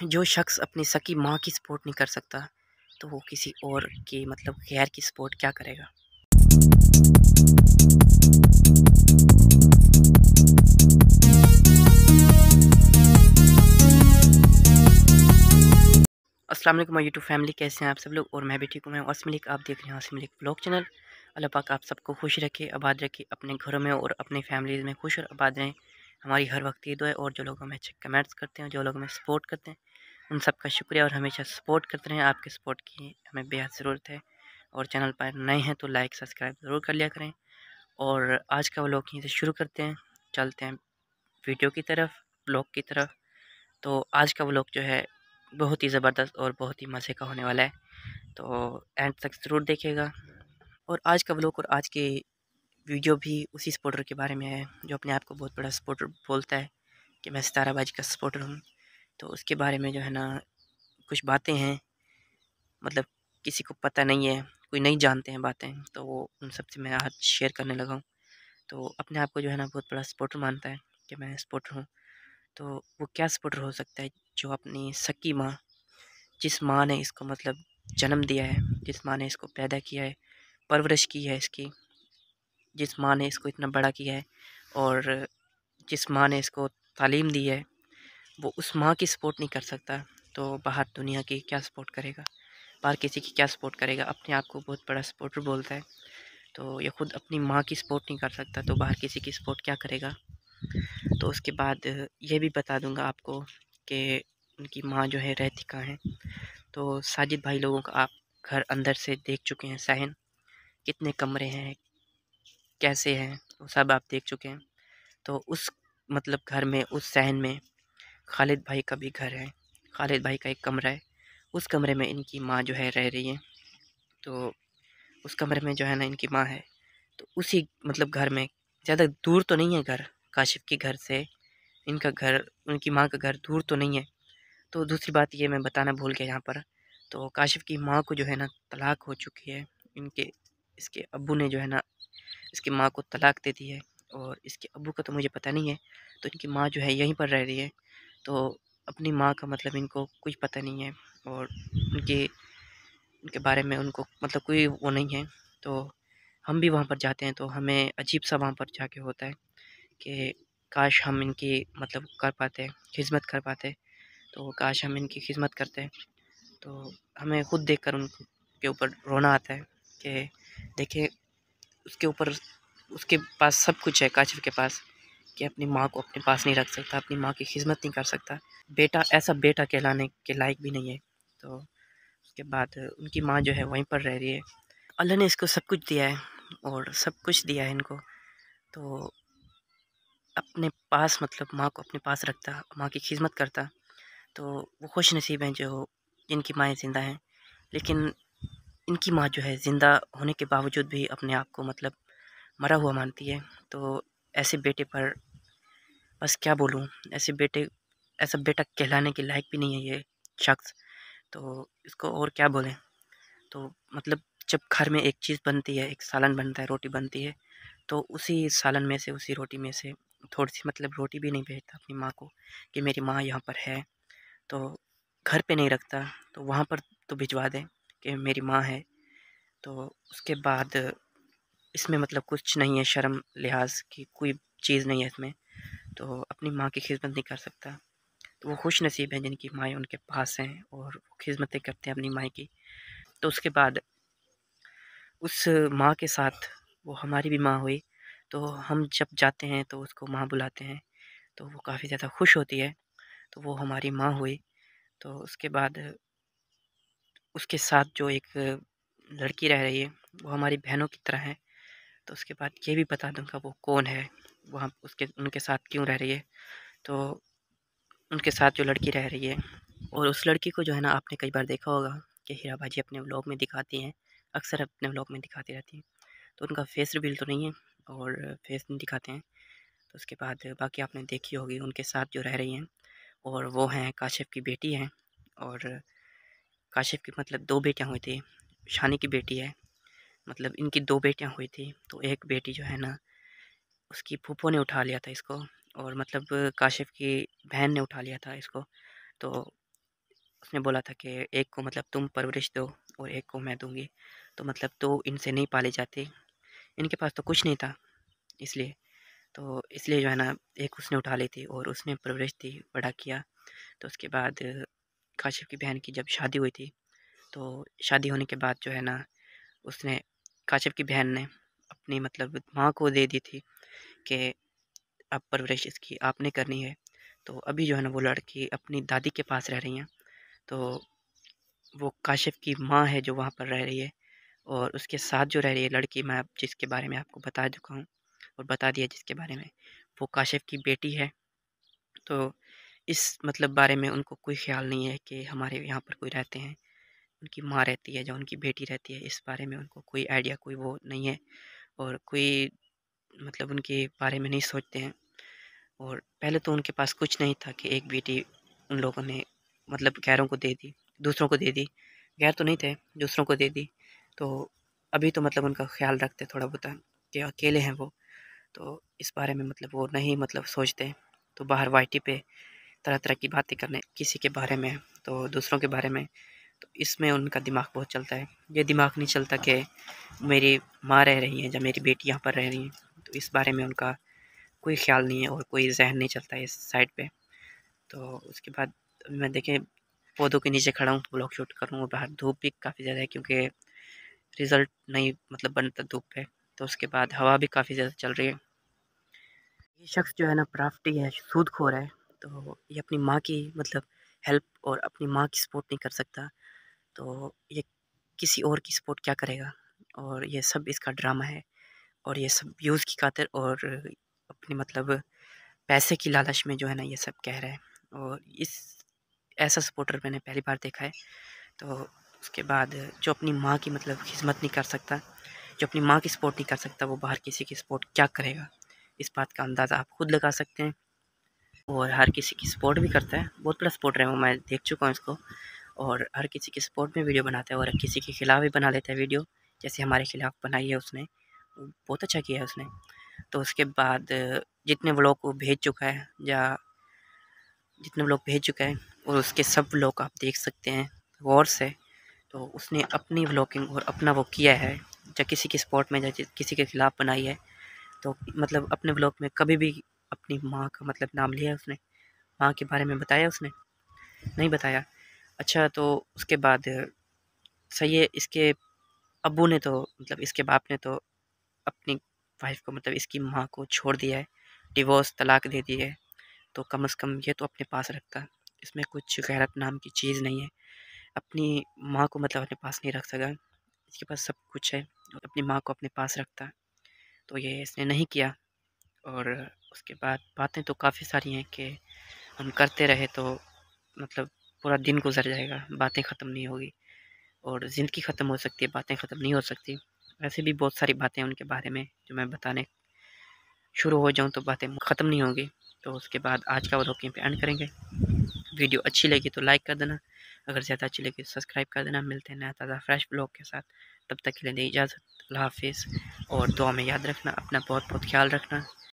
जो शख्स अपनी सकी माँ की सपोर्ट नहीं कर सकता, तो वो किसी और की मतलब गैर की सपोर्ट क्या करेगा। अस्सलाम वालेकुम माय यूट्यूब फैमिली, कैसे हैं आप सब लोग। और मैं भी ठीक हूँ। मैं आसिम मलिक, आप देख रहे हैं आसिम मलिक ब्लॉग चैनल। अल्लाह पाक आप सबको खुश रखे, आबाद रखे, अपने घरों में और अपने फैमिलीज़ में खुश और आबाद रहें। हमारी हर वक्त ये दुआ है। और जो लोग हमें अच्छे कमेंट्स करते हैं, जो लोग हमें सपोर्ट करते हैं, उन सबका शुक्रिया। और हमेशा सपोर्ट करते रहें, आपके सपोर्ट की हमें बेहद ज़रूरत है। और चैनल पर नए हैं तो लाइक सब्सक्राइब ज़रूर कर लिया करें। और आज का व्लॉग यहीं से शुरू करते हैं, चलते हैं वीडियो की तरफ, ब्लॉग की तरफ। तो आज का व्लॉग जो है बहुत ही ज़बरदस्त और बहुत ही मज़े का होने वाला है, तो एंड तक ज़रूर देखिएगा। और आज का व्लॉग और आज की वीडियो भी उसी सपोर्टर के बारे में है जो अपने आप को बहुत बड़ा सपोर्टर बोलता है कि मैं सिताराबाजी का सपोर्टर हूँ। तो उसके बारे में जो है ना कुछ बातें हैं, मतलब किसी को पता नहीं है, कोई नहीं जानते हैं बातें, तो वो उन सब से मैं आज शेयर करने लगा हूँ। तो अपने आप को जो है ना बहुत बड़ा सपोर्टर मानता है कि मैं सपोर्टर हूँ। तो वो क्या सपोर्टर हो सकता है जो अपनी सकी माँ, जिस माँ ने इसको मतलब जन्म दिया है, जिस माँ ने इसको पैदा किया है, परवरिश की है इसकी, जिस माँ ने इसको इतना बड़ा किया है और जिस माँ ने इसको तालीम दी है, वो उस माँ की सपोर्ट नहीं कर सकता, तो बाहर दुनिया की क्या सपोर्ट करेगा, बाहर किसी की क्या सपोर्ट करेगा। अपने आप को बहुत बड़ा सपोर्टर बोलता है, तो ये खुद अपनी माँ की सपोर्ट नहीं कर सकता, तो बाहर किसी की सपोर्ट क्या करेगा। तो उसके बाद ये भी बता दूंगा आपको कि उनकी माँ जो है रहती कहाँ है। तो साजिद भाई लोगों का आप घर अंदर से देख चुके हैं, सहन कितने कमरे हैं, कैसे हैं, वो सब आप देख चुके हैं। तो उस मतलब घर में, उस सहन में खालिद भाई का भी घर है, खालिद भाई का एक कमरा है, उस कमरे में इनकी माँ जो है रह रही है। तो उस कमरे में जो है ना इनकी माँ है, तो उसी मतलब घर में, ज़्यादा दूर तो नहीं है घर, काशिफ के घर से इनका घर, उनकी माँ का घर दूर तो नहीं है। तो दूसरी बात ये मैं बताना भूल गया यहाँ पर, तो काशिफ की माँ को जो है ना तलाक हो चुकी है। इनके इसके अब्बू ने जो है ना इसकी माँ को तलाक दे दी है, और इसके अब्बू का तो मुझे पता नहीं है। तो इनकी माँ जो है यहीं पर रह रही है, तो अपनी माँ का मतलब इनको कुछ पता नहीं है, और उनके उनके बारे में उनको मतलब कोई वो नहीं है। तो हम भी वहाँ पर जाते हैं तो हमें अजीब सा वहाँ पर जाके होता है कि काश हम इनकी मतलब कर पाते, खिदमत कर पाते। तो काश हम इनकी खिदमत करते, तो हमें खुद देखकर उनके ऊपर रोना आता है कि देखिए उसके ऊपर, उसके पास सब कुछ है काशिफ़ के पास, कि अपनी माँ को अपने पास नहीं रख सकता, अपनी माँ की खिदमत नहीं कर सकता, बेटा ऐसा बेटा कहलाने के लायक भी नहीं है। तो उसके बाद उनकी माँ जो है वहीं पर रह रही है। अल्लाह ने इसको सब कुछ दिया है, और सब कुछ दिया है इनको, तो अपने पास मतलब माँ को अपने पास रखता, माँ की खिदमत करता, तो वो खुश नसीब हैं जो जिनकी माएँ ज़िंदा हैं। लेकिन इनकी माँ जो है ज़िंदा होने के बावजूद भी अपने आप को मतलब मरा हुआ मानती है। तो ऐसे बेटे पर बस क्या बोलूँ, ऐसे बेटे, ऐसा बेटा कहलाने के लायक भी नहीं है ये शख्स, तो इसको और क्या बोलें। तो मतलब जब घर में एक चीज़ बनती है, एक सालन बनता है, रोटी बनती है, तो उसी सालन में से, उसी रोटी में से थोड़ी-सी मतलब रोटी भी नहीं भेजता अपनी माँ को कि मेरी माँ यहाँ पर है। तो घर पे नहीं रखता, तो वहाँ पर तो भिजवा दें कि मेरी माँ है। तो उसके बाद इसमें मतलब कुछ नहीं है, शर्म लिहाज की कोई चीज़ नहीं है इसमें, तो अपनी माँ की खिदमत नहीं कर सकता। तो वो खुश नसीब हैं जिनकी माएँ उनके पास हैं और वो खिदमतें करते हैं अपनी माँ की। तो उसके बाद उस माँ के साथ वो हमारी भी माँ हुई, तो हम जब जाते हैं तो उसको माँ बुलाते हैं, तो वो काफ़ी ज़्यादा खुश होती है, तो वो हमारी माँ हुई। तो उसके बाद उसके साथ जो एक लड़की रह रही है, वो हमारी बहनों की तरह है। तो उसके बाद ये भी बता दूँगा वो कौन है, वहाँ उसके उनके साथ क्यों रह रही है। तो उनके साथ जो लड़की रह रही है, और उस लड़की को जो है ना आपने कई बार देखा होगा कि हीरा बाजी अपने व्लॉग में दिखाती हैं, अक्सर अपने व्लॉग में दिखाती रहती हैं। तो उनका फेस रिवील तो नहीं है, और फेस नहीं दिखाते हैं। तो उसके बाद बाकी आपने देखी होगी उनके साथ जो रह रही हैं, और वो हैं काशिफ़ की बेटी हैं। और काशिफ़ की मतलब 2 बेटियाँ हुई थी, शानी की बेटी है, मतलब इनकी 2 बेटियाँ हुई थी। तो एक बेटी जो है ना उसकी फूफो ने उठा लिया था इसको, और मतलब काशिफ़ की बहन ने उठा लिया था इसको। तो उसने बोला था कि एक को मतलब तुम परवरिश दो और एक को मैं दूँगी। तो मतलब तो इनसे नहीं पाले जाते, इनके पास तो कुछ नहीं था इसलिए। तो इसलिए जो है ना एक उसने उठा ली थी और उसने परवरिश दी, बड़ा किया। तो उसके बाद काशिफ़ की बहन की जब शादी हुई थी, तो शादी होने के बाद जो है ना उसने काशिफ़ की बहन ने अपनी मतलब माँ को दे दी थी कि अब परवरिश इसकी आपने करनी है। तो अभी जो है ना वो लड़की अपनी दादी के पास रह रही हैं। तो वो काशिफ़ की माँ है जो वहाँ पर रह रही है और उसके साथ जो रह रही है लड़की, मैं अब जिसके बारे में आपको बता चुका हूँ और बता दिया जिसके बारे में, वो काशिफ़ की बेटी है। तो इस मतलब बारे में उनको कोई ख़्याल नहीं है कि हमारे यहाँ पर कोई रहते हैं। उनकी माँ रहती है, जो उनकी बेटी रहती है, इस बारे में उनको कोई आइडिया, कोई वो नहीं है और कोई मतलब उनके बारे में नहीं सोचते हैं। और पहले तो उनके पास कुछ नहीं था कि एक बेटी उन लोगों ने मतलब गैरों को दे दी, दूसरों को दे दी। गैर तो नहीं थे, दूसरों को दे दी। तो अभी तो मतलब उनका ख़्याल रखते थोड़ा बहुत कि अकेले हैं वो, तो इस बारे में मतलब वो नहीं मतलब सोचते। तो बाहर वाईटी पे तरह-तरह की बातें करने किसी के बारे में, तो दूसरों के बारे में, तो इसमें उनका दिमाग बहुत चलता है। ये दिमाग नहीं चलता कि मेरी माँ रह रही हैं या मेरी बेटी यहाँ पर रह रही हैं, तो इस बारे में उनका कोई ख़्याल नहीं है और कोई ज़हन नहीं चलता है इस साइड पे। तो उसके बाद मैं देखें पौधों के नीचे खड़ा हूँ, व्लॉग शूट कर रहा हूँ और बाहर धूप भी काफ़ी ज़्यादा है क्योंकि रिज़ल्ट नहीं मतलब बनता धूप पे। तो उसके बाद हवा भी काफ़ी ज़्यादा चल रही है। ये शख़्स जो है ना प्राफ्टी है, सूदखोर है, तो ये अपनी माँ की मतलब हेल्प और अपनी माँ की सपोर्ट नहीं कर सकता, तो ये किसी और की सपोर्ट क्या करेगा? और ये सब इसका ड्रामा है और ये सब व्यूज़ की खातिर और अपनी मतलब पैसे की लालच में जो है ना ये सब कह रहा है। और इस ऐसा सपोर्टर मैंने पहली बार देखा है। तो उसके बाद जो अपनी माँ की मतलब खिदमत नहीं कर सकता, जो अपनी माँ की सपोर्ट नहीं कर सकता, वो बाहर किसी की सपोर्ट क्या करेगा? इस बात का अंदाज़ा आप खुद लगा सकते हैं। और हर किसी की सपोर्ट भी करता है, बहुत बड़ा सपोर्टर है वो, मैं देख चुका हूँ इसको। और हर किसी के सपोर्ट में वीडियो बनाता है और किसी के खिलाफ भी बना लेता है वीडियो, जैसे हमारे खिलाफ बनाई है उसने, बहुत अच्छा किया है उसने। तो उसके बाद जितने व्लॉग वो भेज चुका है या जितने व्लॉग भेज चुका है और उसके सब व्लॉग आप देख सकते हैं गौर से। तो उसने अपनी व्लॉगिंग और अपना वो किया है, या किसी के सपोर्ट में या किसी के खिलाफ बनाई है। तो मतलब अपने व्लॉग में कभी भी अपनी माँ का मतलब नाम लिया है उसने? माँ के बारे में बताया उसने? नहीं बताया। अच्छा, तो उसके बाद सही है, इसके अब्बू ने तो मतलब इसके बाप ने तो अपनी वाइफ़ को मतलब इसकी माँ को छोड़ दिया है, डिवोर्स तलाक दे दी है। तो कम से कम ये तो अपने पास रखता। इसमें कुछ गैरत नाम की चीज़ नहीं है। अपनी माँ को मतलब अपने पास नहीं रख सका। इसके पास सब कुछ है और अपनी माँ को अपने पास रखता। तो ये इसने नहीं किया। और उसके बाद बातें तो काफ़ी सारी हैं कि हम करते रहे तो मतलब पूरा दिन गुज़र जाएगा, बातें ख़त्म नहीं होगी और ज़िंदगी ख़त्म हो सकती है, बातें ख़त्म नहीं हो सकती। वैसे भी बहुत सारी बातें हैं उनके बारे में जो मैं बताने शुरू हो जाऊँ तो बातें ख़त्म नहीं होंगी। तो उसके बाद आज का व्लॉग यहीं पे एंड करेंगे। वीडियो अच्छी लगी तो लाइक कर देना, अगर ज़्यादा अच्छी लगी तो सब्सक्राइब कर देना। मिलते हैं नया ताज़ा फ्रेश ब्लॉग के साथ, तब तक के लिए दें इजाज़त। अल्लाह हाफ़िज़ और दुआ में याद रखना, अपना बहुत बहुत ख्याल रखना।